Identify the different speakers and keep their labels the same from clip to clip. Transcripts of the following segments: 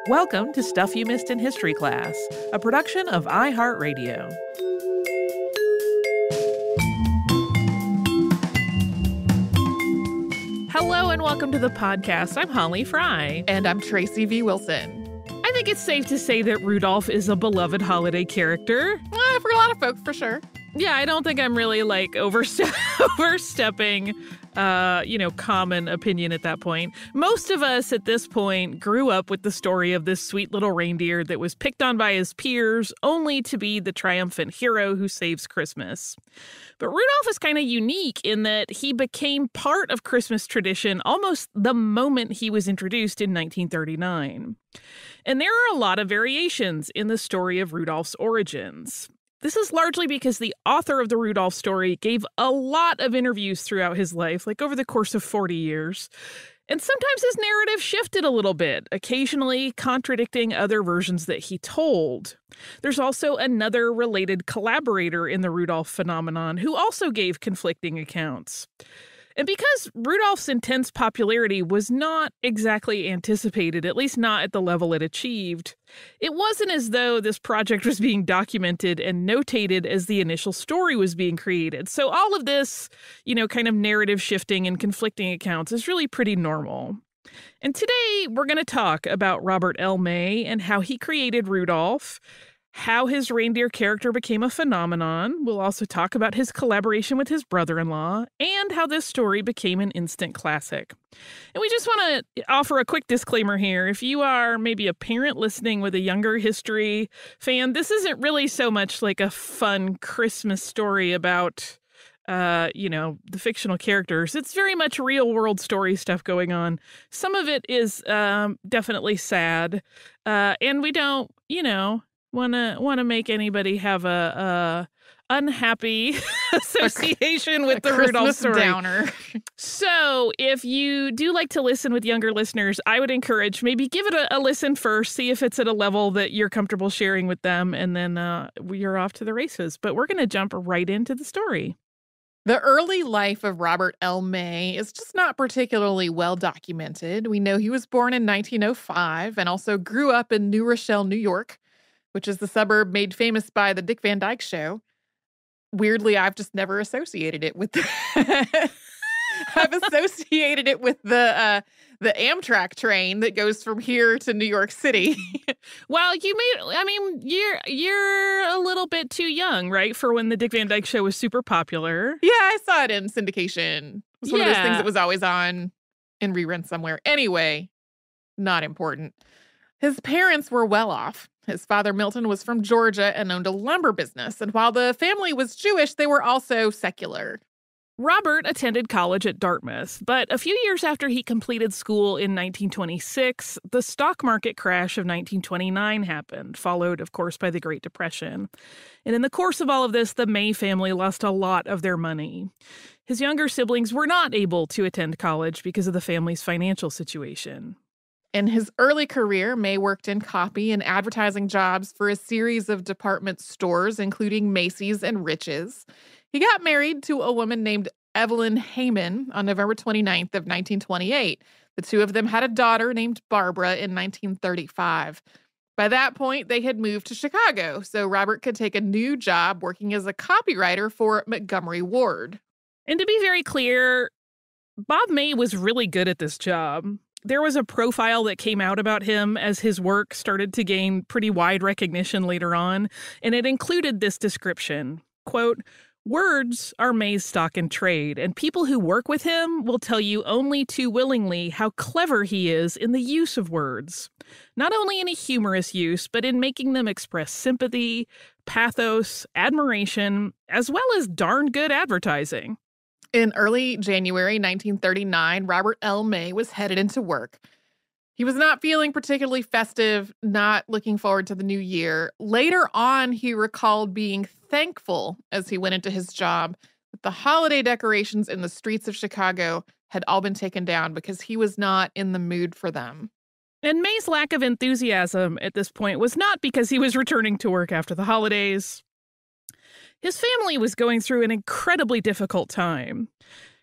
Speaker 1: Welcome to Stuff You Missed in History Class, a production of iHeartRadio. Hello and welcome to the podcast. I'm Holly Fry.
Speaker 2: And I'm Tracy V. Wilson.
Speaker 1: I think it's safe to say that Rudolph is a beloved holiday character.
Speaker 2: For a lot of folks, for sure.
Speaker 1: Yeah, I don't think I'm really overstepping, common opinion at that point. Most of us at this point grew up with the story of this sweet little reindeer that was picked on by his peers only to be the triumphant hero who saves Christmas. But Rudolph is kind of unique in that he became part of Christmas tradition almost the moment he was introduced in 1939. And there are a lot of variations in the story of Rudolph's origins. This is largely because the author of the Rudolph story gave a lot of interviews throughout his life, like over the course of 40 years. And sometimes his narrative shifted a little bit, occasionally contradicting other versions that he told. There's also another related collaborator in the Rudolph phenomenon who also gave conflicting accounts. And because Rudolph's intense popularity was not exactly anticipated, at least not at the level it achieved, it wasn't as though this project was being documented and notated as the initial story was being created. So all of this, kind of narrative shifting and conflicting accounts is really pretty normal. And today we're going to talk about Robert L. May and how he created Rudolph, how his reindeer character became a phenomenon. We'll also talk about his collaboration with his brother-in-law and how this story became an instant classic. And we just want to offer a quick disclaimer here. If you are maybe a parent listening with a younger history fan, this isn't really so much like a fun Christmas story about the fictional characters. It's very much real world story stuff going on. Some of it is definitely sad. And we don't, want to make anybody have a unhappy association with the Rudolph story.
Speaker 2: Downer.
Speaker 1: So if you do like to listen with younger listeners, I would encourage maybe give it a listen first, see if it's at a level that you're comfortable sharing with them, and then you're off to the races. But we're going to jump right into the story.
Speaker 2: The early life of Robert L. May is just not particularly well documented. We know he was born in 1905 and also grew up in New Rochelle, New York, which is the suburb made famous by the Dick Van Dyke Show. Weirdly, I've just never associated it with I've associated it with the Amtrak train that goes from here to New York City.
Speaker 1: Well, you're a little bit too young, right, for when the Dick Van Dyke Show was super popular.
Speaker 2: Yeah, I saw it in syndication. It was one of those things that was always on in reruns somewhere. Anyway, not important. His parents were well off. His father, Milton, was from Georgia and owned a lumber business. And while the family was Jewish, they were also secular.
Speaker 1: Robert attended college at Dartmouth, but a few years after he completed school in 1926, the stock market crash of 1929 happened, followed, of course, by the Great Depression. And in the course of all of this, the May family lost a lot of their money. His younger siblings were not able to attend college because of the family's financial situation.
Speaker 2: In his early career, May worked in copy and advertising jobs for a series of department stores, including Macy's and Rich's. He got married to a woman named Evelyn Heyman on November 29th of 1928. The two of them had a daughter named Barbara in 1935. By that point, they had moved to Chicago, so Robert could take a new job working as a copywriter for Montgomery Ward.
Speaker 1: And to be very clear, Bob May was really good at this job. There was a profile that came out about him as his work started to gain pretty wide recognition later on, and it included this description, quote, "Words are May's stock in trade, and people who work with him will tell you only too willingly how clever he is in the use of words. Not only in a humorous use, but in making them express sympathy, pathos, admiration, as well as darn good advertising."
Speaker 2: In early January 1939, Robert L. May was headed into work. He was not feeling particularly festive, not looking forward to the new year. Later on, he recalled being thankful as he went into his job that the holiday decorations in the streets of Chicago had all been taken down because he was not in the mood for them.
Speaker 1: And May's lack of enthusiasm at this point was not because he was returning to work after the holidays. His family was going through an incredibly difficult time.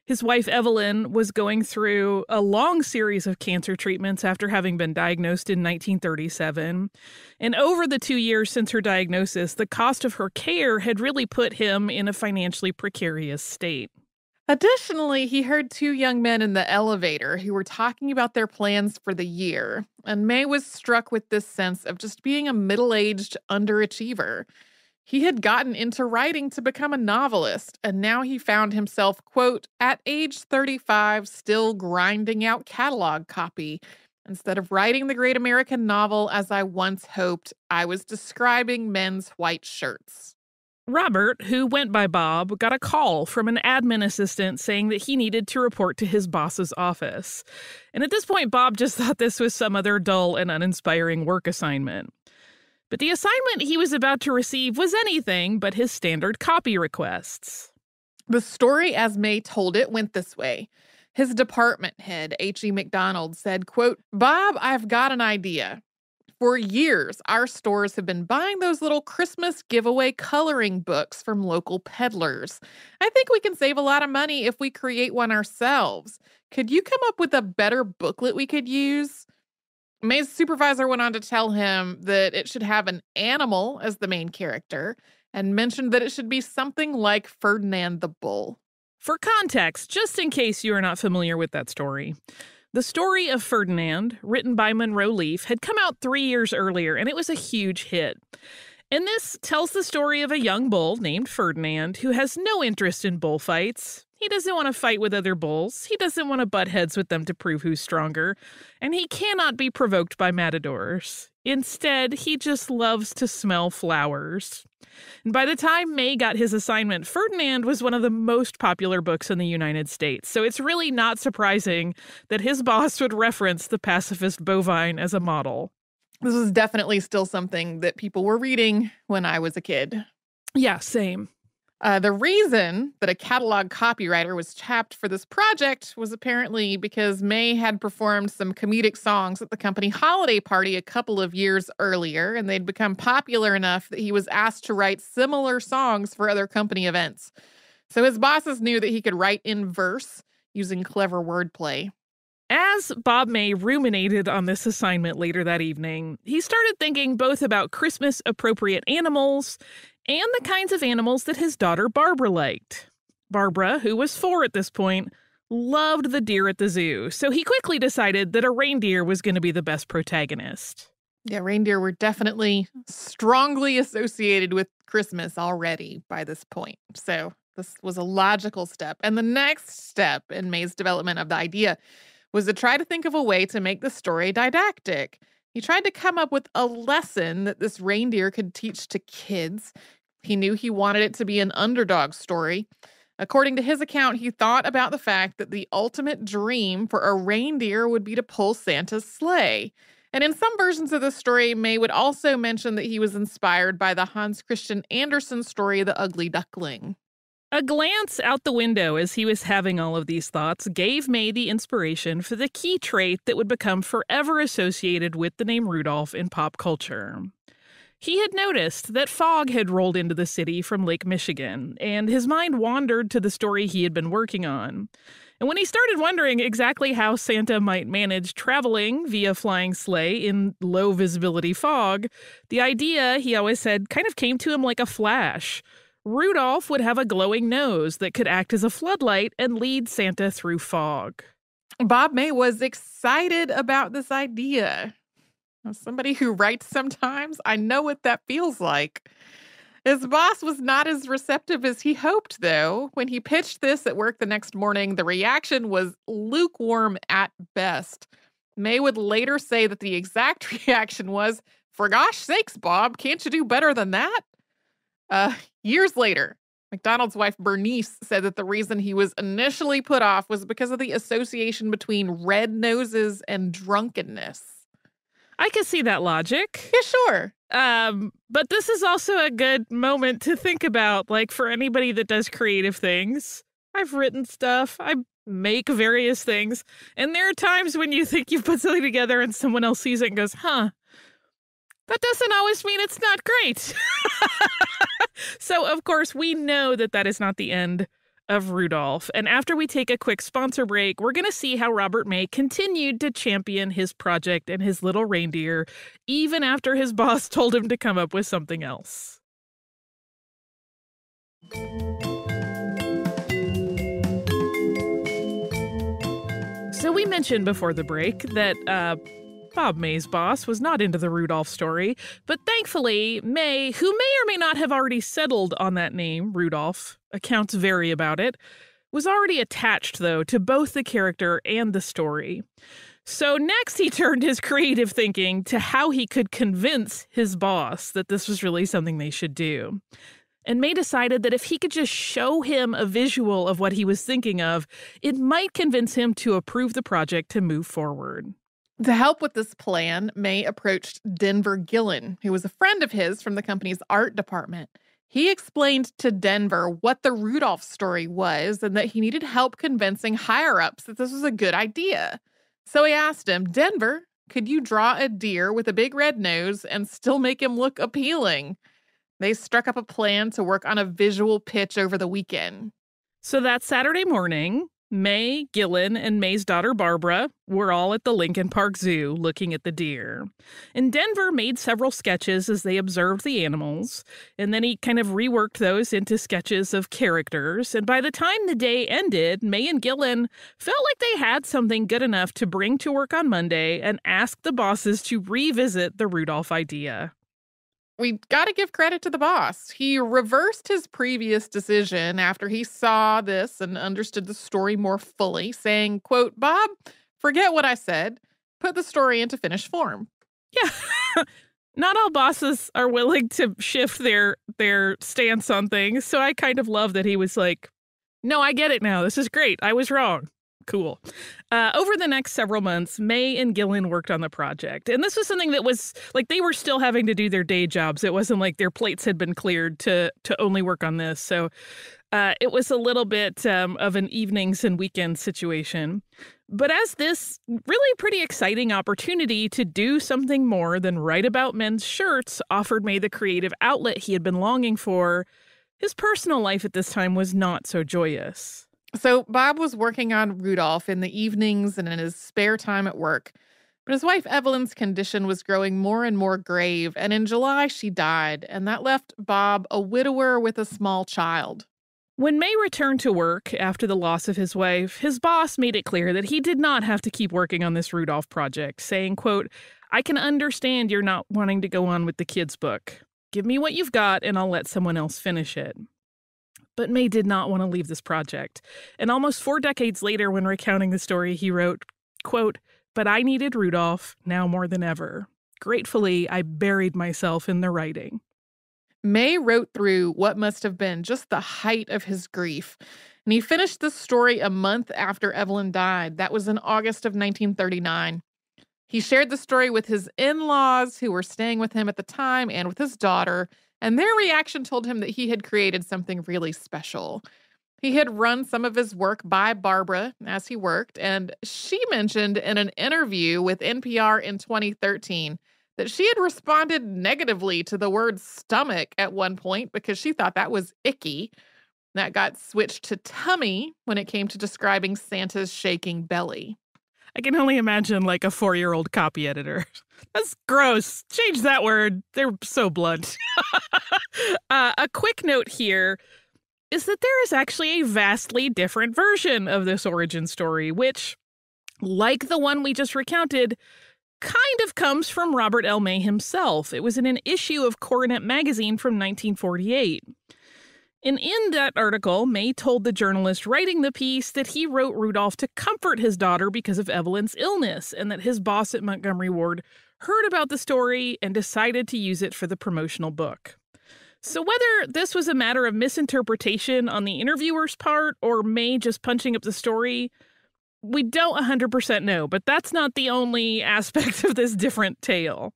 Speaker 1: His wife, Evelyn, was going through a long series of cancer treatments after having been diagnosed in 1937. And over the 2 years since her diagnosis, the cost of her care had really put him in a financially precarious state.
Speaker 2: Additionally, he heard two young men in the elevator who were talking about their plans for the year, and May was struck with this sense of just being a middle-aged underachiever. He had gotten into writing to become a novelist, and now he found himself, quote, at age 35, still grinding out catalog copy. Instead of writing the great American novel as I once hoped, I was describing men's white shirts.
Speaker 1: Robert, who went by Bob, got a call from an admin assistant saying that he needed to report to his boss's office. And at this point, Bob just thought this was some other dull and uninspiring work assignment. But the assignment he was about to receive was anything but his standard copy requests.
Speaker 2: The story, as May told it, went this way. His department head, H.E. McDonald, said, quote, Bob, I've got an idea. For years, our stores have been buying those little Christmas giveaway coloring books from local peddlers. I think we can save a lot of money if we create one ourselves. Could you come up with a better booklet we could use? May's supervisor went on to tell him that it should have an animal as the main character and mentioned that it should be something like Ferdinand the Bull.
Speaker 1: For context, just in case you are not familiar with that story, the story of Ferdinand, written by Monroe Leaf, had come out 3 years earlier, and it was a huge hit. And this tells the story of a young bull named Ferdinand who has no interest in bullfights. He doesn't want to fight with other bulls. He doesn't want to butt heads with them to prove who's stronger. And he cannot be provoked by matadors. Instead, he just loves to smell flowers. And by the time May got his assignment, Ferdinand was one of the most popular books in the United States. So it's really not surprising that his boss would reference the pacifist bovine as a model.
Speaker 2: This was definitely still something that people were reading when I was a kid.
Speaker 1: Yeah, same.
Speaker 2: The reason that a catalog copywriter was tapped for this project was apparently because May had performed some comedic songs at the company holiday party a couple of years earlier, and they'd become popular enough that he was asked to write similar songs for other company events. So his bosses knew that he could write in verse using clever wordplay.
Speaker 1: As Bob May ruminated on this assignment later that evening, he started thinking both about Christmas-appropriate animals and the kinds of animals that his daughter Barbara liked. Barbara, who was 4 at this point, loved the deer at the zoo, so he quickly decided that a reindeer was going to be the best protagonist.
Speaker 2: Yeah, reindeer were definitely strongly associated with Christmas already by this point, so this was a logical step. And the next step in May's development of the idea was to try to think of a way to make the story didactic. He tried to come up with a lesson that this reindeer could teach to kids. He knew he wanted it to be an underdog story. According to his account, he thought about the fact that the ultimate dream for a reindeer would be to pull Santa's sleigh. And in some versions of the story, May would also mention that he was inspired by the Hans Christian Andersen story, The Ugly Duckling.
Speaker 1: A glance out the window as he was having all of these thoughts gave May the inspiration for the key trait that would become forever associated with the name Rudolph in pop culture. He had noticed that fog had rolled into the city from Lake Michigan, and his mind wandered to the story he had been working on. And when he started wondering exactly how Santa might manage traveling via flying sleigh in low-visibility fog, the idea, he always said, kind of came to him like a flash. Rudolph would have a glowing nose that could act as a floodlight and lead Santa through fog.
Speaker 2: Bob May was excited about this idea. As somebody who writes sometimes, I know what that feels like. His boss was not as receptive as he hoped, though. When he pitched this at work the next morning, the reaction was lukewarm at best. May would later say that the exact reaction was, "For gosh sakes, Bob, can't you do better than that?" Years later, McDonald's wife Bernice said that the reason he was initially put off was because of the association between red noses and drunkenness.
Speaker 1: I can see that logic.
Speaker 2: Yeah, sure.
Speaker 1: But this is also a good moment to think about, like, for anybody that does creative things. I've written stuff. I make various things. And there are times when you think you've put something together and someone else sees it and goes, that doesn't always mean it's not great. So, of course, we know that that is not the end of Rudolph. And after we take a quick sponsor break, we're going to see how Robert May continued to champion his project and his little reindeer, even after his boss told him to come up with something else. So we mentioned before the break that Bob May's boss was not into the Rudolph story, but thankfully, May, who may or may not have already settled on that name, Rudolph, accounts vary about it, was already attached, though, to both the character and the story. So next he turned his creative thinking to how he could convince his boss that this was really something they should do. And May decided that if he could just show him a visual of what he was thinking of, it might convince him to approve the project to move forward.
Speaker 2: To help with this plan, May approached Denver Gillen, who was a friend of his from the company's art department. He explained to Denver what the Rudolph story was and that he needed help convincing higher-ups that this was a good idea. So he asked him, "Denver, could you draw a deer with a big red nose and still make him look appealing?" They struck up a plan to work on a visual pitch over the weekend.
Speaker 1: So that Saturday morning, May, Gillen, and May's daughter Barbara were all at the Lincoln Park Zoo looking at the deer. And Denver made several sketches as they observed the animals, and then he kind of reworked those into sketches of characters. And by the time the day ended, May and Gillen felt like they had something good enough to bring to work on Monday and ask the bosses to revisit the Rudolph idea.
Speaker 2: We got to give credit to the boss. He reversed his previous decision after he saw this and understood the story more fully, saying, quote, "Bob, forget what I said. Put the story into finished form."
Speaker 1: Yeah. Not all bosses are willing to shift their stance on things. So I kind of love that he was like, "No, I get it now. This is great. I was wrong." Cool. Over the next several months, May and Gillen worked on the project. And this was something that was like they were still having to do their day jobs. It wasn't like their plates had been cleared to only work on this. So it was a little bit of an evenings and weekends situation. But as this really pretty exciting opportunity to do something more than write about men's shirts offered May the creative outlet he had been longing for, his personal life at this time was not so joyous.
Speaker 2: So Bob was working on Rudolph in the evenings and in his spare time at work. But his wife Evelyn's condition was growing more and more grave, and in July she died, and that left Bob a widower with a small child.
Speaker 1: When May returned to work after the loss of his wife, his boss made it clear that he did not have to keep working on this Rudolph project, saying, quote, "I can understand you're not wanting to go on with the kids' book. Give me what you've got and I'll let someone else finish it." But May did not want to leave this project. And almost 4 decades later, when recounting the story, he wrote, quote, "But I needed Rudolph now more than ever. Gratefully, I buried myself in the writing."
Speaker 2: May wrote through what must have been just the height of his grief. And he finished the story a month after Evelyn died. That was in August of 1939. He shared the story with his in-laws who were staying with him at the time and with his daughter. And their reaction told him that he had created something really special. He had run some of his work by Barbara as he worked, and she mentioned in an interview with NPR in 2013 that she had responded negatively to the word stomach at one point because she thought that was icky. That got switched to tummy when it came to describing Santa's shaking belly.
Speaker 1: I can only imagine like a 4-year-old copy editor. That's gross. Change that word. They're so blunt. A quick note here is that there is actually a vastly different version of this origin story, which, like the one we just recounted, kind of comes from Robert L. May himself. It was in an issue of Coronet magazine from 1948. And in that article, May told the journalist writing the piece that he wrote Rudolph to comfort his daughter because of Evelyn's illness, and that his boss at Montgomery Ward heard about the story and decided to use it for the promotional book. So whether this was a matter of misinterpretation on the interviewer's part or May just punching up the story, we don't 100% know, but that's not the only aspect of this different tale.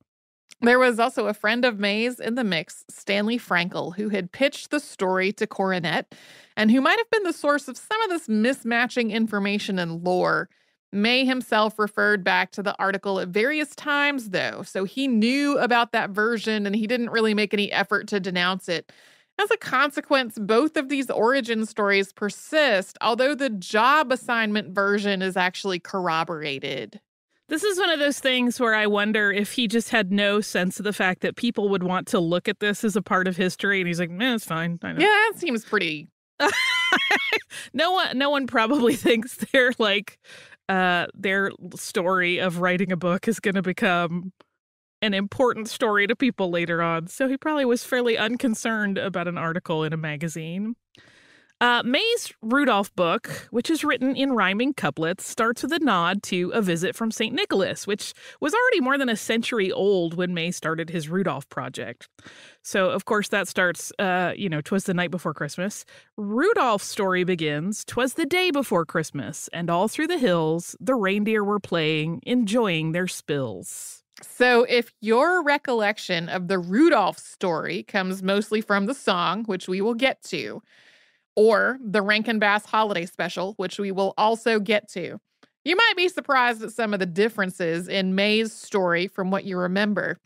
Speaker 2: There was also a friend of May's in the mix, Stanley Frankel, who had pitched the story to Coronet and who might have been the source of some of this mismatching information and lore. May himself referred back to the article at various times, though, so he knew about that version and he didn't really make any effort to denounce it. As a consequence, both of these origin stories persist, although the job assignment version is actually corroborated.
Speaker 1: This is one of those things where I wonder if he just had no sense of the fact that people would want to look at this as a part of history, and he's like, it's fine. I know.
Speaker 2: Yeah, that seems pretty...
Speaker 1: No one probably thinks they're like their story of writing a book is going to become an important story to people later on. So he probably was fairly unconcerned about an article in a magazine. May's Rudolph book, which is written in rhyming couplets, starts with a nod to A Visit from St. Nicholas, which was already more than a century old when May started his Rudolph project. So, of course, that starts, 'twas the night before Christmas. Rudolph's story begins, 'twas the day before Christmas, and all through the hills, the reindeer were playing, enjoying their spills.
Speaker 2: So if your recollection of the Rudolph story comes mostly from the song, which we will get to, or the Rankin Bass holiday special, which we will also get to, you might be surprised at some of the differences in May's story from what you remember.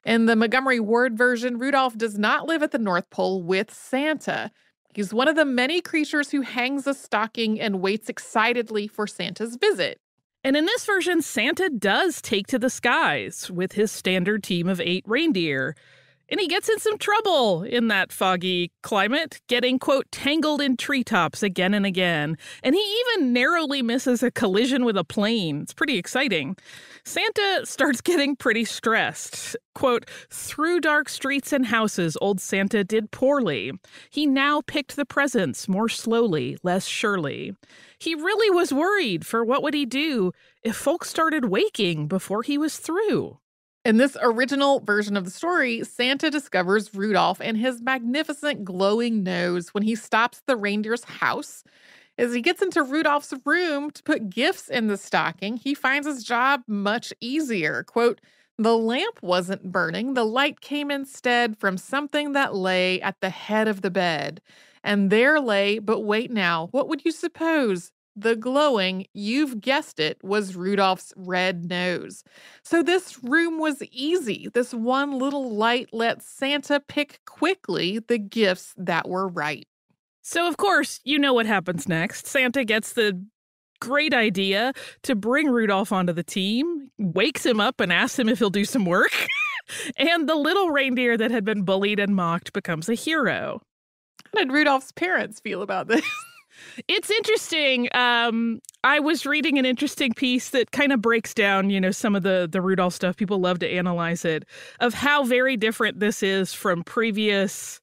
Speaker 2: In the Montgomery Ward version, Rudolph does not live at the North Pole with Santa. He's one of the many creatures who hangs a stocking and waits excitedly for Santa's visit.
Speaker 1: And in this version, Santa does take to the skies with his standard team of 8 reindeer. And he gets in some trouble in that foggy climate, getting, quote, tangled in treetops again and again. And he even narrowly misses a collision with a plane. It's pretty exciting. Santa starts getting pretty stressed. Quote, through dark streets and houses, old Santa did poorly. He now picked the presents more slowly, less surely. He really was worried, for what would he do if folks started waking before he was through?
Speaker 2: In this original version of the story, Santa discovers Rudolph and his magnificent glowing nose when he stops at the reindeer's house. As he gets into Rudolph's room to put gifts in the stocking, he finds his job much easier. Quote, the lamp wasn't burning. The light came instead from something that lay at the head of the bed. And there lay, but wait now, what would you suppose? The glowing, you've guessed it, was Rudolph's red nose. So this room was easy. This one little light let Santa pick quickly the gifts that were right.
Speaker 1: So, of course, you know what happens next. Santa gets the great idea to bring Rudolph onto the team, wakes him up and asks him if he'll do some work. And the little reindeer that had been bullied and mocked becomes a hero.
Speaker 2: How did Rudolph's parents feel about this?
Speaker 1: It's interesting. I was reading an interesting piece that kind of breaks down, some of the Rudolph stuff. People love to analyze it, of how very different this is from previous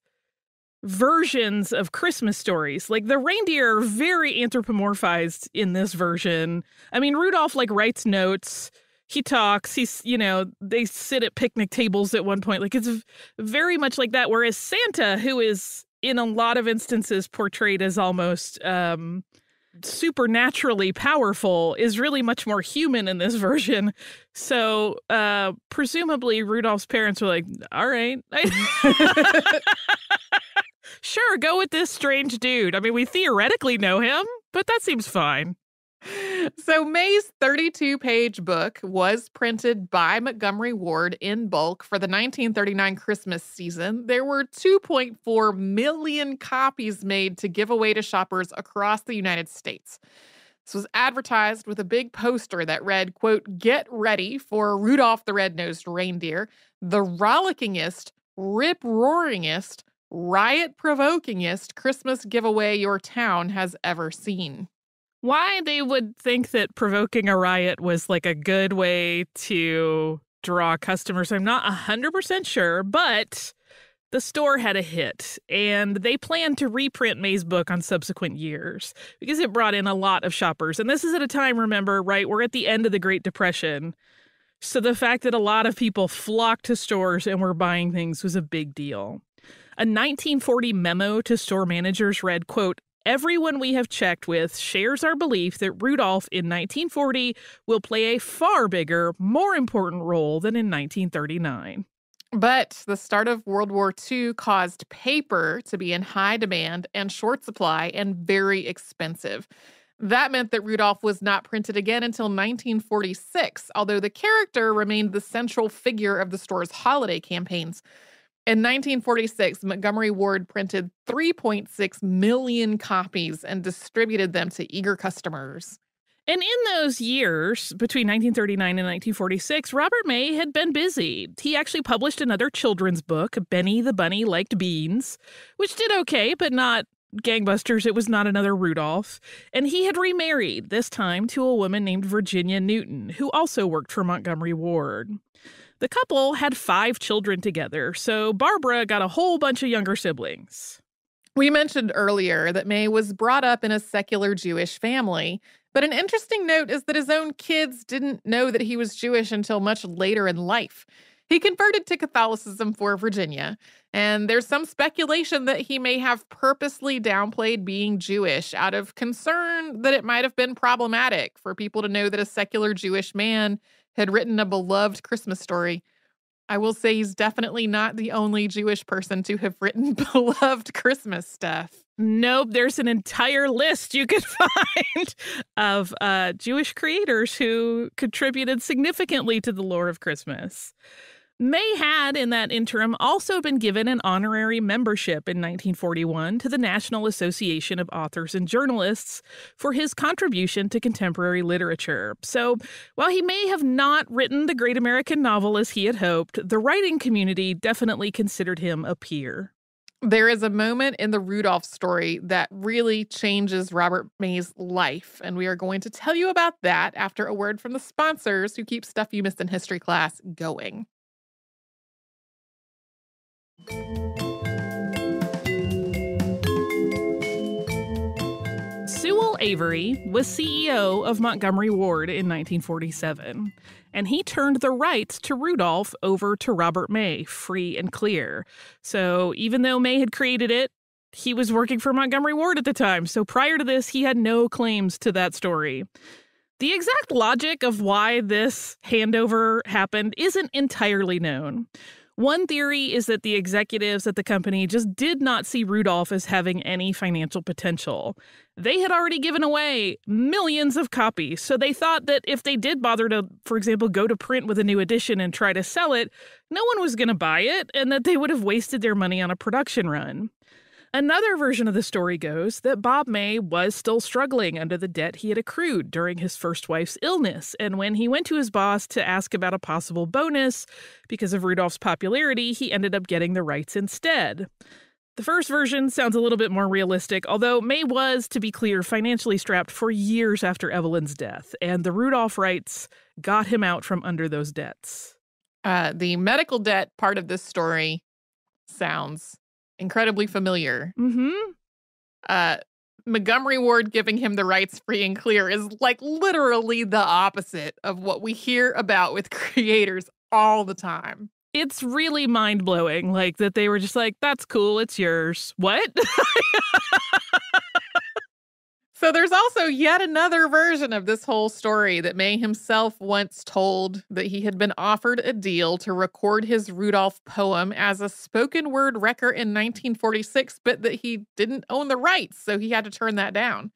Speaker 1: versions of Christmas stories. Like the reindeer are very anthropomorphized in this version. I mean, Rudolph writes notes. He talks. They sit at picnic tables at one point. It's very much like that. Whereas Santa, who is in a lot of instances portrayed as almost supernaturally powerful, is really much more human in this version. So presumably Rudolph's parents were like, all right. Sure, go with this strange dude. I mean, we theoretically know him, but that seems fine.
Speaker 2: So May's 32-page book was printed by Montgomery Ward in bulk for the 1939 Christmas season. There were 2.4 million copies made to give away to shoppers across the United States. This was advertised with a big poster that read, quote, get ready for Rudolph the Red-Nosed Reindeer, the rollickingest, rip-roaringest, riot-provokingest Christmas giveaway your town has ever seen.
Speaker 1: Why they would think that provoking a riot was a good way to draw customers, I'm not 100% sure, but the store had a hit, and they planned to reprint May's book on subsequent years because it brought in a lot of shoppers. And this is at a time, remember, right, we're at the end of the Great Depression. So the fact that a lot of people flocked to stores and were buying things was a big deal. A 1940 memo to store managers read, quote, everyone we have checked with shares our belief that Rudolph in 1940 will play a far bigger, more important role than in 1939.
Speaker 2: But the start of World War II caused paper to be in high demand and short supply and very expensive. That meant that Rudolph was not printed again until 1946, although the character remained the central figure of the store's holiday campaigns. In 1946, Montgomery Ward printed 3.6 million copies and distributed them to eager customers.
Speaker 1: And in those years, between 1939 and 1946, Robert May had been busy. He actually published another children's book, Benny the Bunny Liked Beans, which did okay, but not gangbusters. It was not another Rudolph. And he had remarried, this time to a woman named Virginia Newton, who also worked for Montgomery Ward. The couple had 5 children together, so Barbara got a whole bunch of younger siblings.
Speaker 2: We mentioned earlier that May was brought up in a secular Jewish family, but an interesting note is that his own kids didn't know that he was Jewish until much later in life. He converted to Catholicism for Virginia, and there's some speculation that he may have purposely downplayed being Jewish out of concern that it might have been problematic for people to know that a secular Jewish man had written a beloved Christmas story. I will say he's definitely not the only Jewish person to have written beloved Christmas stuff.
Speaker 1: Nope, there's an entire list you could find of Jewish creators who contributed significantly to the lore of Christmas. May had, in that interim, also been given an honorary membership in 1941 to the National Association of Authors and Journalists for his contribution to contemporary literature. So, while he may have not written the great American novel as he had hoped, the writing community definitely considered him a peer.
Speaker 2: There is a moment in the Rudolph story that really changes Robert May's life, and we are going to tell you about that after a word from the sponsors who keep Stuff You Missed in History Class going.
Speaker 1: Sewell Avery was CEO of Montgomery Ward in 1947, and he turned the rights to Rudolph over to Robert May, free and clear. So even though May had created it, he was working for Montgomery Ward at the time, so prior to this, he had no claims to that story. The exact logic of why this handover happened isn't entirely known. One theory is that the executives at the company just did not see Rudolph as having any financial potential. They had already given away millions of copies, so they thought that if they did bother to, for example, go to print with a new edition and try to sell it, no one was going to buy it, and that they would have wasted their money on a production run. Another version of the story goes that Bob May was still struggling under the debt he had accrued during his first wife's illness, and when he went to his boss to ask about a possible bonus, because of Rudolph's popularity, he ended up getting the rights instead. The first version sounds a little bit more realistic, although May was, to be clear, financially strapped for years after Evelyn's death, and the Rudolph rights got him out from under those debts.
Speaker 2: The medical debt part of this story sounds incredibly familiar. Montgomery Ward giving him the rights free and clear is like literally the opposite of what we hear about with creators all the time.
Speaker 1: It's really mind-blowing, like that they were just like, that's cool, it's yours. What?
Speaker 2: So there's also yet another version of this whole story that May himself once told that he had been offered a deal to record his Rudolph poem as a spoken word record in 1946, but that he didn't own the rights, so he had to turn that down.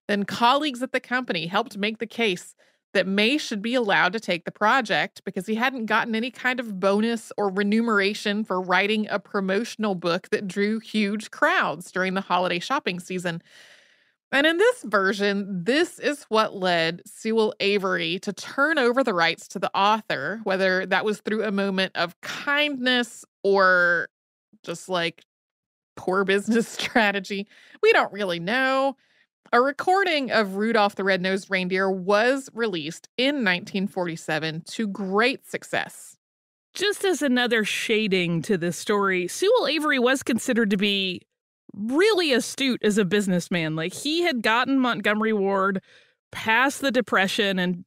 Speaker 2: Then colleagues at the company helped make the case that May should be allowed to take the project because he hadn't gotten any kind of bonus or remuneration for writing a promotional book that drew huge crowds during the holiday shopping season. And in this version, this is what led Sewell Avery to turn over the rights to the author, whether that was through a moment of kindness or just like poor business strategy. We don't really know. A recording of Rudolph the Red-Nosed Reindeer was released in 1947 to great success.
Speaker 1: Just as another shading to this story, Sewell Avery was considered to be really astute as a businessman. Like, he had gotten Montgomery Ward past the Depression and,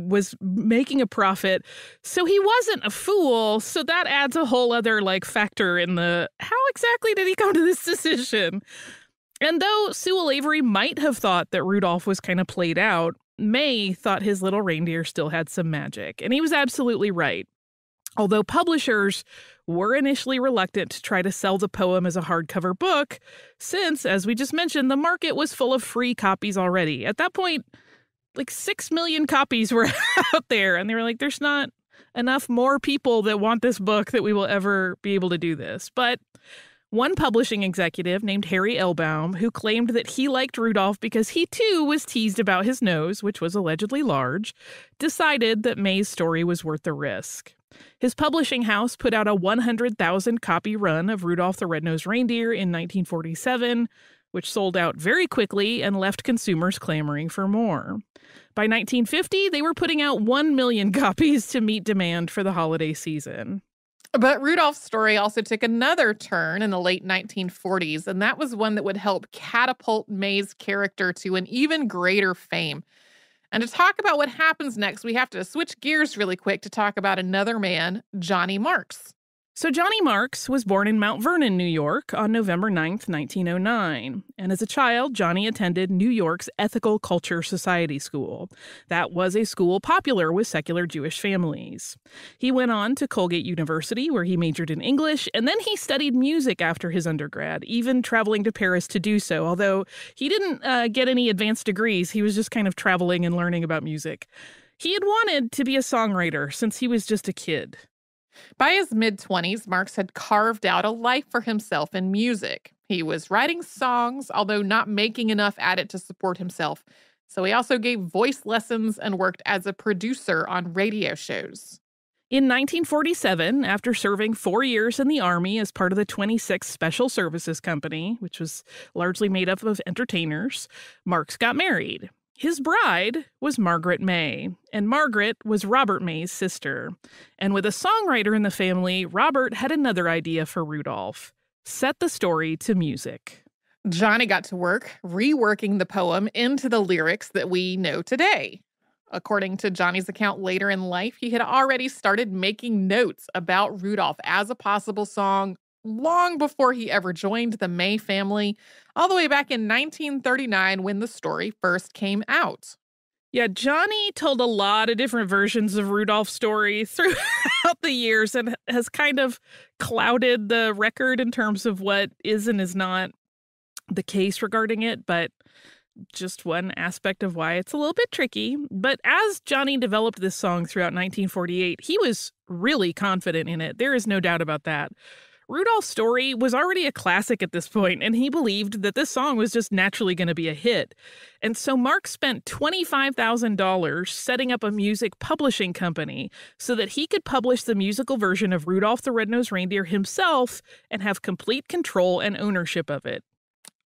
Speaker 1: was making a profit. So he wasn't a fool. So that adds a whole other factor in the how exactly did he come to this decision? And though Sewell Avery might have thought that Rudolph was kind of played out, May thought his little reindeer still had some magic. And he was absolutely right. Although publishers were initially reluctant to try to sell the poem as a hardcover book, since, as we just mentioned, the market was full of free copies already. At that point, 6 million copies were out there, and they were like, there's not enough more people that want this book that we will ever be able to do this. But one publishing executive named Harry Elbaum, who claimed that he liked Rudolph because he too was teased about his nose, which was allegedly large, decided that May's story was worth the risk. His publishing house put out a 100,000 copy run of Rudolph the Red-Nosed Reindeer in 1947, which sold out very quickly and left consumers clamoring for more. By 1950, they were putting out 1 million copies to meet demand for the holiday season.
Speaker 2: But Rudolph's story also took another turn in the late 1940s, and that was one that would help catapult May's character to an even greater fame. And to talk about what happens next, we have to switch gears really quick to talk about another man, Johnny Marks.
Speaker 1: So Johnny Marks was born in Mount Vernon, New York on November 9th, 1909. And as a child, Johnny attended New York's Ethical Culture Society School. That was a school popular with secular Jewish families. He went on to Colgate University, where he majored in English, and then he studied music after his undergrad, even traveling to Paris to do so, although he didn't get any advanced degrees. He was just kind of traveling and learning about music. He had wanted to be a songwriter since he was just a kid.
Speaker 2: By his mid-20s, Marks had carved out a life for himself in music. He was writing songs, although not making enough at it to support himself. So he also gave voice lessons and worked as a producer on radio shows.
Speaker 1: In 1947, after serving 4 years in the Army as part of the 26th Special Services Company, which was largely made up of entertainers, Marks got married. His bride was Margaret May, and Margaret was Robert May's sister. And with a songwriter in the family, Robert had another idea for Rudolph: set the story to music.
Speaker 2: Johnny got to work reworking the poem into the lyrics that we know today. According to Johnny's account later in life, he had already started making notes about Rudolph as a possible song long before he ever joined the May family, all the way back in 1939 when the story first came out.
Speaker 1: Yeah, Johnny told a lot of different versions of Rudolph's story throughout the years and has kind of clouded the record in terms of what is and is not the case regarding it, but just one aspect of why it's a little bit tricky. But as Johnny developed this song throughout 1948, he was really confident in it. There is no doubt about that. Rudolph's story was already a classic at this point, and he believed that this song was just naturally going to be a hit. And so Mark spent $25,000 setting up a music publishing company so that he could publish the musical version of Rudolph the Red-Nosed Reindeer himself and have complete control and ownership of it.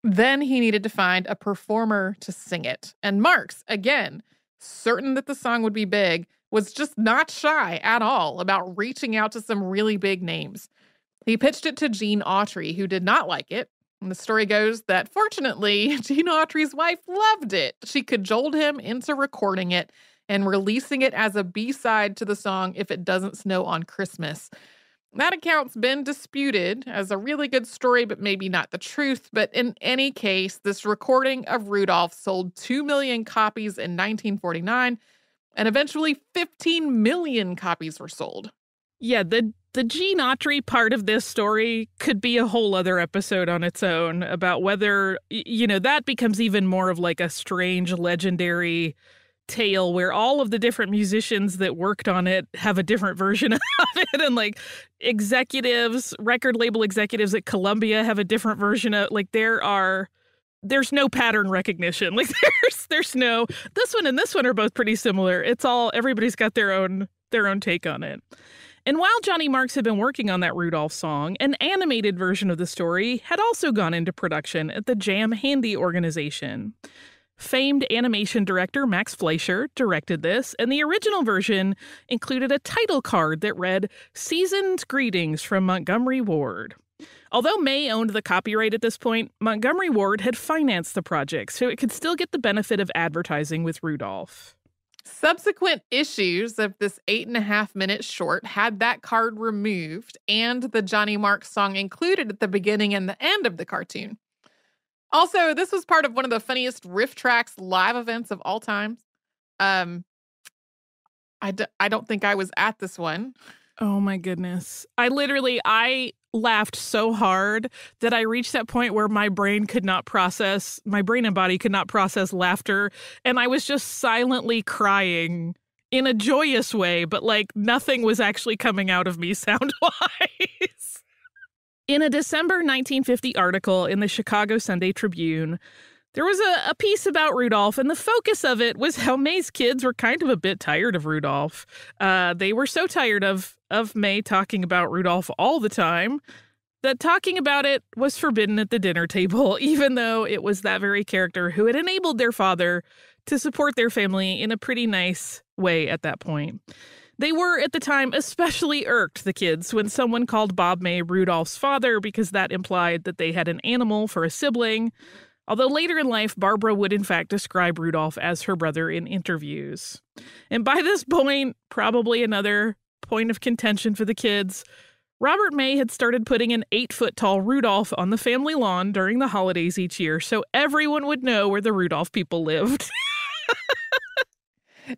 Speaker 2: Then he needed to find a performer to sing it. And Marks, again, certain that the song would be big, was just not shy at all about reaching out to some really big names. He pitched it to Gene Autry, who did not like it. And the story goes that, fortunately, Gene Autry's wife loved it. She cajoled him into recording it and releasing it as a B-side to the song If It Doesn't Snow on Christmas. That account's been disputed as a really good story, but maybe not the truth. But in any case, this recording of Rudolph sold 2 million copies in 1949, and eventually 15 million copies were sold.
Speaker 1: Yeah, the Gene Autry part of this story could be a whole other episode on its own about whether, that becomes even more of like a strange, legendary tale where all of the different musicians that worked on it have a different version of it. And like executives, record label executives at Columbia have a different version of, like, there's no pattern recognition. Like there's no, this one and this one are both pretty similar. It's all, everybody's got their own take on it. And while Johnny Marks had been working on that Rudolph song, an animated version of the story had also gone into production at the Jam Handy organization. Famed animation director Max Fleischer directed this, and the original version included a title card that read, "Season's Greetings from Montgomery Ward." Although May owned the copyright at this point, Montgomery Ward had financed the project, so it could still get the benefit of advertising with Rudolph.
Speaker 2: Subsequent issues of this 8.5-minute short had that card removed and the Johnny Marks song included at the beginning and the end of the cartoon. Also, this was part of one of the funniest Riff Tracks live events of all time. I don't think I was at this one.
Speaker 1: Oh my goodness. I laughed so hard that I reached that point where my brain and body could not process laughter. And I was just silently crying in a joyous way, but like nothing was actually coming out of me sound-wise. In a December 1950 article in the Chicago Sunday Tribune, there was a piece about Rudolph, and the focus of it was how May's kids were kind of a bit tired of Rudolph. They were so tired of May talking about Rudolph all the time that talking about it was forbidden at the dinner table, even though it was that very character who had enabled their father to support their family in a pretty nice way at that point. They were, at the time, especially irked, the kids, when someone called Bob May Rudolph's father because that implied that they had an animal for a sibling. Although later in life, Barbara would in fact describe Rudolph as her brother in interviews. And by this point, probably another point of contention for the kids, Robert May had started putting an 8-foot-tall Rudolph on the family lawn during the holidays each year so everyone would know where the Rudolph people lived.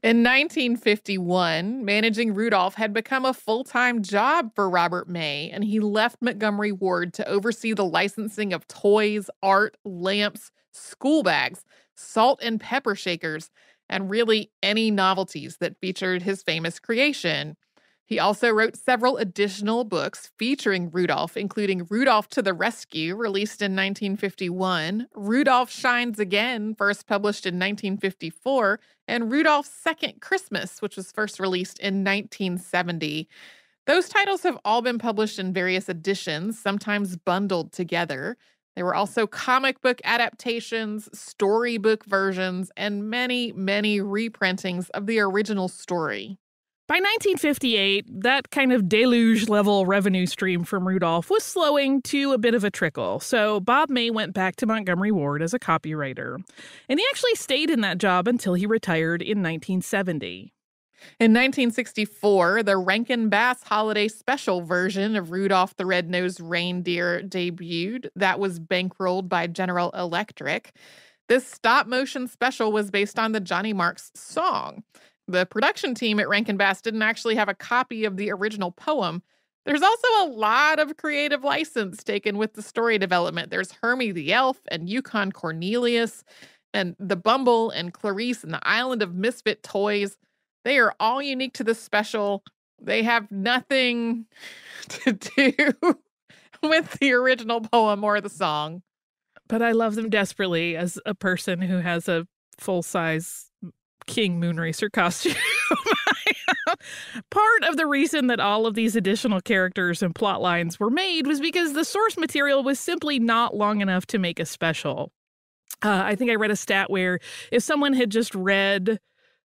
Speaker 2: In 1951, managing Rudolph had become a full-time job for Robert May, and he left Montgomery Ward to oversee the licensing of toys, art, lamps, school bags, salt and pepper shakers, and really any novelties that featured his famous creation. He also wrote several additional books featuring Rudolph, including Rudolph to the Rescue, released in 1951, Rudolph Shines Again, first published in 1954, and Rudolph's Second Christmas, which was first released in 1970. Those titles have all been published in various editions, sometimes bundled together. There were also comic book adaptations, storybook versions, and many, many reprintings of the original story.
Speaker 1: By 1958, that kind of deluge-level revenue stream from Rudolph was slowing to a bit of a trickle, so Bob May went back to Montgomery Ward as a copywriter. And he actually stayed in that job until he retired in 1970.
Speaker 2: In 1964, the Rankin Bass Holiday Special version of Rudolph the Red-Nosed Reindeer debuted. That was bankrolled by General Electric. This stop-motion special was based on the Johnny Marks song. The production team at Rankin Bass didn't actually have a copy of the original poem. There's also a lot of creative license taken with the story development. There's Hermie the Elf and Yukon Cornelius and the Bumble and Clarice and the Island of Misfit Toys. They are all unique to this special. They have nothing to do with the original poem or the song.
Speaker 1: But I love them desperately as a person who has a full-size King Moonracer costume. Part of the reason that all of these additional characters and plot lines were made was because the source material was simply not long enough to make a special. I think I read a stat where if someone had just read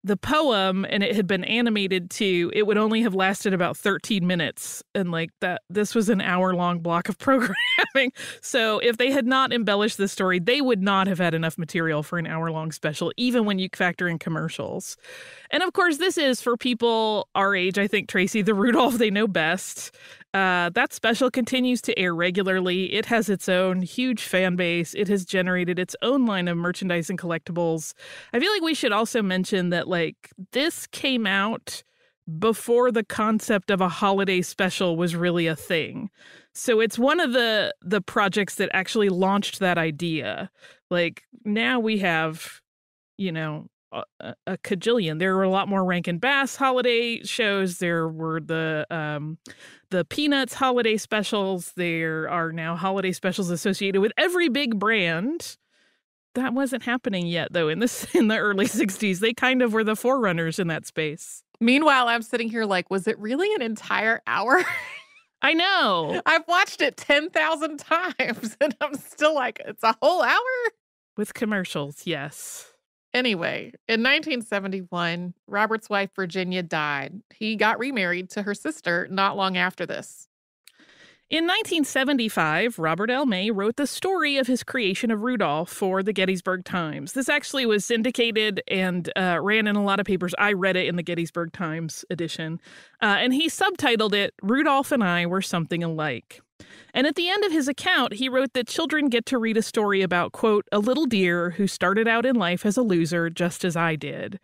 Speaker 1: the poem and it had been animated too, it would only have lasted about 13 minutes. And like that, this was an hour-long block of programming. So if they had not embellished the story, they would not have had enough material for an hour-long special, even when you factor in commercials. And of course, this is for people our age, I think, Tracy, the Rudolph they know best. That special continues to air regularly. It has its own huge fan base. It has generated its own line of merchandise and collectibles. I feel like we should also mention that, like, this came out before the concept of a holiday special was really a thing. So it's one of the projects that actually launched that idea. Like, now we have, you know, a cajillion. There were a lot more Rankin Bass holiday shows. There were the Peanuts holiday specials. There are now holiday specials associated with every big brand. That wasn't happening yet, though, in the early 60s. They kind of were the forerunners in that space.
Speaker 2: Meanwhile, I'm sitting here like, was it really an entire hour?
Speaker 1: I know.
Speaker 2: I've watched it 10,000 times, and I'm still like, it's a whole hour?
Speaker 1: With commercials, yes.
Speaker 2: Anyway, in 1971, Robert's wife, Virginia, died. He got remarried to her sister not long after this.
Speaker 1: In 1975, Robert L. May wrote the story of his creation of Rudolph for the Gettysburg Times. This actually was syndicated and ran in a lot of papers. I read it in the Gettysburg Times edition. And he subtitled it, Rudolph and I Were Something Alike. And at the end of his account, he wrote that children get to read a story about, quote, a little deer who started out in life as a loser just as I did.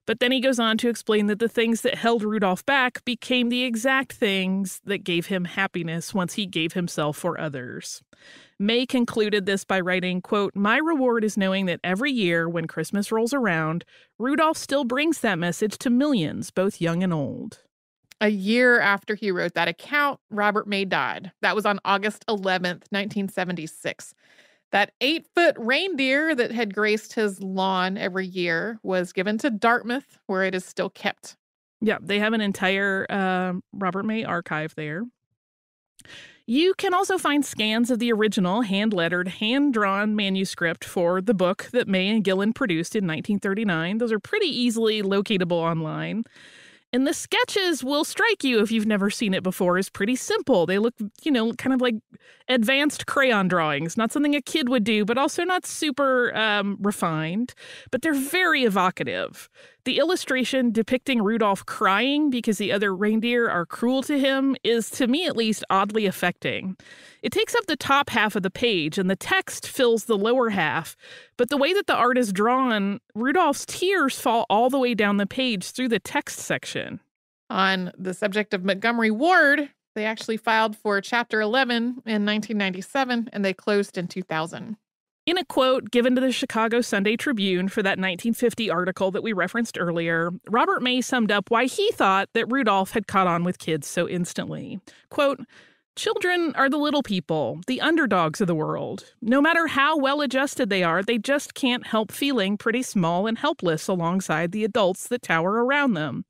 Speaker 1: But then he goes on to explain that the things that held Rudolph back became the exact things that gave him happiness once he gave himself for others. May concluded this by writing, quote, "My reward is knowing that every year when Christmas rolls around, Rudolph still brings that message to millions, both young and old."
Speaker 2: A year after he wrote that account, Robert May died. That was on August 11th, 1976. That 8-foot reindeer that had graced his lawn every year was given to Dartmouth, where it is still kept.
Speaker 1: Yeah, they have an entire Robert May archive there. You can also find scans of the original hand-lettered, hand-drawn manuscript for the book that May and Gillen produced in 1939. Those are pretty easily locatable online. And the sketches will strike you if you've never seen it before as pretty simple. They look, kind of like advanced crayon drawings. Not something a kid would do, but also not super refined. But they're very evocative. The illustration depicting Rudolph crying because the other reindeer are cruel to him is, to me at least, oddly affecting. It takes up the top half of the page, and the text fills the lower half. But the way that the art is drawn, Rudolph's tears fall all the way down the page through the text section.
Speaker 2: On the subject of Montgomery Ward, they actually filed for Chapter 11 in 1997, and they closed in 2000.
Speaker 1: In a quote given to the Chicago Sunday Tribune for that 1950 article that we referenced earlier, Robert May summed up why he thought that Rudolph had caught on with kids so instantly. Quote, "Children are the little people, the underdogs of the world. No matter how well-adjusted they are, they just can't help feeling pretty small and helpless alongside the adults that tower around them.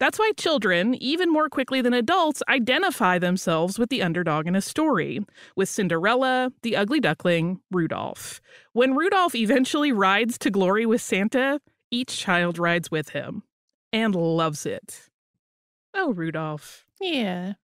Speaker 1: That's why children, even more quickly than adults, identify themselves with the underdog in a story, with Cinderella, the ugly duckling, Rudolph. When Rudolph eventually rides to glory with Santa, each child rides with him and loves it." Oh, Rudolph.
Speaker 2: Yeah.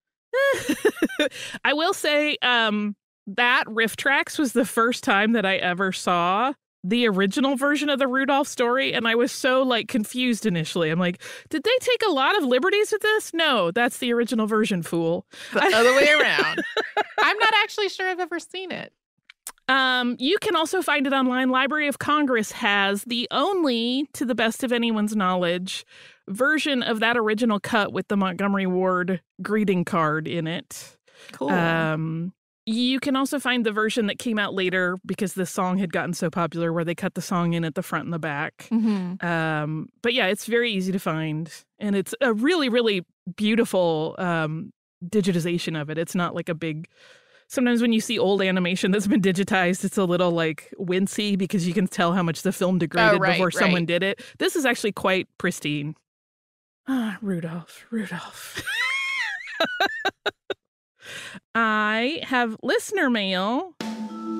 Speaker 1: I will say that Riff Tracks was the first time that I ever saw the original version of the Rudolph story, and I was so confused initially. I'm like, did they take a lot of liberties with this? No, that's the original version, fool.
Speaker 2: The other way around. I'm not actually sure I've ever seen it.
Speaker 1: You can also find it online. Library of Congress has the only, to the best of anyone's knowledge, version of that original cut with the Montgomery Ward greeting card in it.
Speaker 2: Cool.
Speaker 1: You can also find the version that came out later because the song had gotten so popular where they cut the song in at the front and the back.
Speaker 2: Mm-hmm.
Speaker 1: But yeah, it's very easy to find. And it's a really, really beautiful digitization of it. It's not like a big... Sometimes when you see old animation that's been digitized, it's a little wincy because you can tell how much the film degraded before someone did it. This is actually quite pristine. Ah, Rudolph. I have listener mail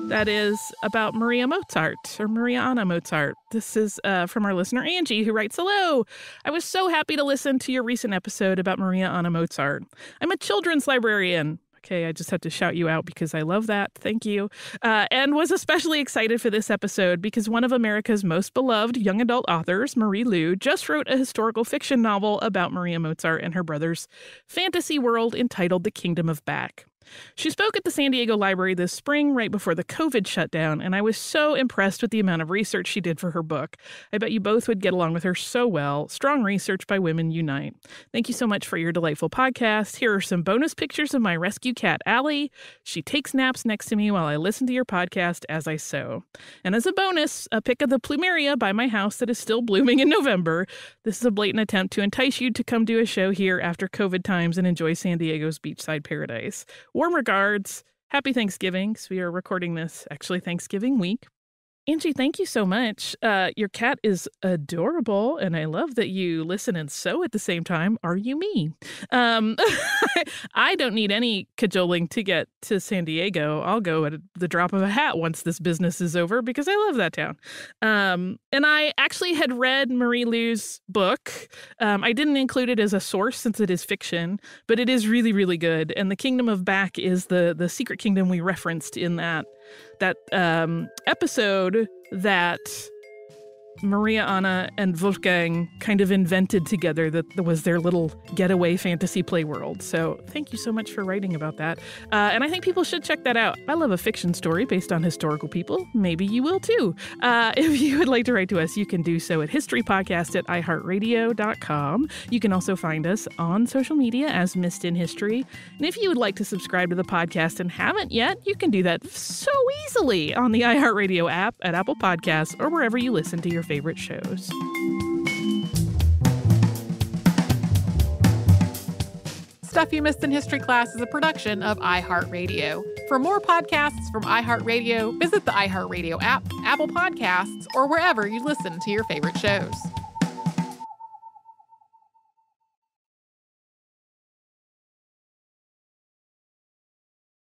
Speaker 1: that is about Maria Mozart, or Maria Anna Mozart. This is from our listener Angie, who writes, "Hello. I was so happy to listen to your recent episode about Maria Anna Mozart. I'm a children's librarian." Okay, I just have to shout you out because I love that. Thank you. And was especially excited for this episode because one of America's most beloved young adult authors, Marie Lu, just wrote a historical fiction novel about Maria Mozart and her brother's fantasy world entitled The Kingdom of Back. She spoke at the San Diego Library this spring, right before the COVID shutdown, and I was so impressed with the amount of research she did for her book. I bet you both would get along with her so well. Strong research by women unite. Thank you so much for your delightful podcast. Here are some bonus pictures of my rescue cat, Allie. She takes naps next to me while I listen to your podcast as I sew. And as a bonus, a pic of the plumeria by my house that is still blooming in November. This is a blatant attempt to entice you to come do a show here after COVID times and enjoy San Diego's beachside paradise. Warm regards. Happy Thanksgiving, because we are recording this actually Thanksgiving week. Angie, thank you so much. Your cat is adorable, and I love that you listen and sew at the same time. Are you me? I don't need any cajoling to get to San Diego. I'll go at the drop of a hat once this business is over because I love that town. And I actually had read Marie Lu's book. I didn't include it as a source since it is fiction, but it is really, really good. And the Kingdom of Back is the secret kingdom we referenced in that episode that Maria Anna and Wolfgang kind of invented together that was their little getaway fantasy play world. So thank you so much for writing about that. And I think people should check that out. I love a fiction story based on historical people. Maybe you will too. If you would like to write to us, you can do so at historypodcast@iHeartRadio.com. You can also find us on social media as Missed in History. And if you would like to subscribe to the podcast and haven't yet, you can do that so easily on the iHeartRadio app, at Apple Podcasts, or wherever you listen to your favorite shows.
Speaker 2: Stuff You Missed in History Class is a production of iHeartRadio. For more podcasts from iHeartRadio, visit the iHeartRadio app, Apple Podcasts, or wherever you listen to your favorite shows.